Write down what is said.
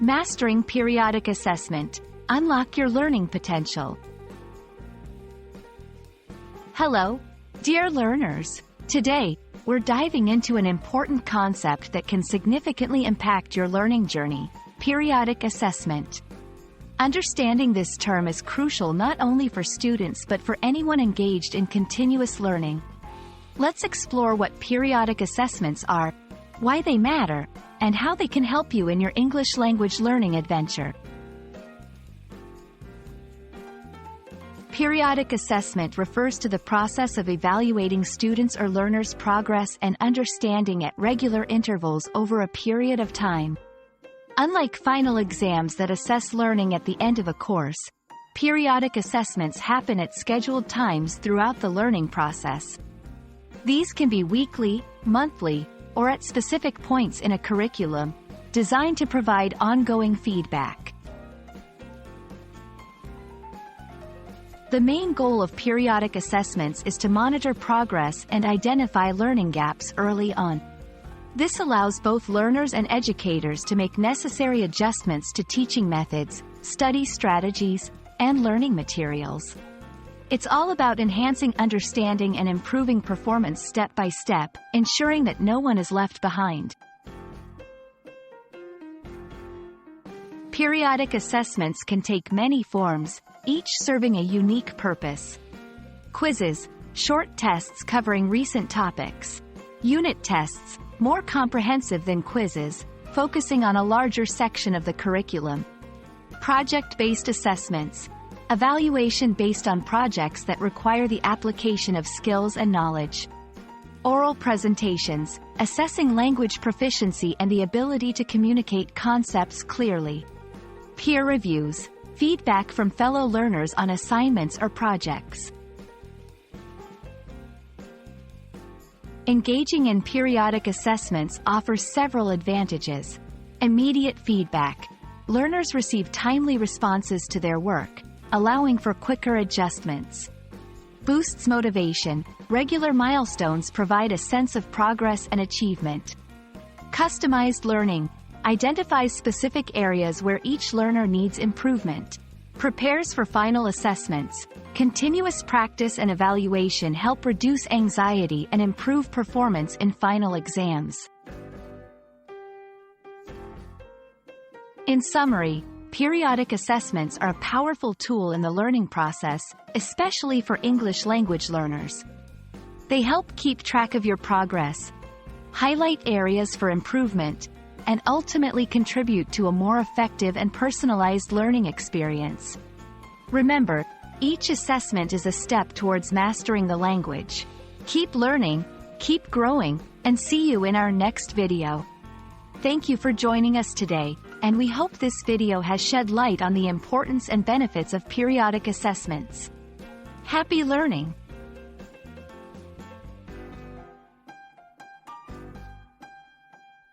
Mastering periodic assessment. Unlock your learning potential. Hello, dear learners. Today, we're diving into an important concept that can significantly impact your learning journey: periodic assessment. Understanding this term is crucial not only for students but for anyone engaged in continuous learning. Let's explore what periodic assessments are, why they matter, and how they can help you in your English language learning adventure. Periodic assessment refers to the process of evaluating students' or learners' progress and understanding at regular intervals over a period of time. Unlike final exams that assess learning at the end of a course, periodic assessments happen at scheduled times throughout the learning process. These can be weekly, monthly, or at specific points in a curriculum, designed to provide ongoing feedback. The main goal of periodic assessments is to monitor progress and identify learning gaps early on. This allows both learners and educators to make necessary adjustments to teaching methods, study strategies, and learning materials. It's all about enhancing understanding and improving performance step by step, ensuring that no one is left behind. Periodic assessments can take many forms, each serving a unique purpose. Quizzes, short tests covering recent topics. Unit tests, more comprehensive than quizzes, focusing on a larger section of the curriculum. Project-based assessments, evaluation based on projects that require the application of skills and knowledge. Oral presentations, assessing language proficiency and the ability to communicate concepts clearly. Peer reviews, feedback from fellow learners on assignments or projects. Engaging in periodic assessments offers several advantages. Immediate feedback. Learners receive timely responses to their work, allowing for quicker adjustments. Boosts motivation. Regular milestones provide a sense of progress and achievement. Customized learning. Identifies specific areas where each learner needs improvement. Prepares for final assessments. Continuous practice and evaluation help reduce anxiety and improve performance in final exams. In summary, periodic assessments are a powerful tool in the learning process, especially for English language learners. They help keep track of your progress, highlight areas for improvement, and ultimately contribute to a more effective and personalized learning experience. Remember, each assessment is a step towards mastering the language. Keep learning, keep growing, and see you in our next video. Thank you for joining us today, and we hope this video has shed light on the importance and benefits of periodic assessments. Happy learning!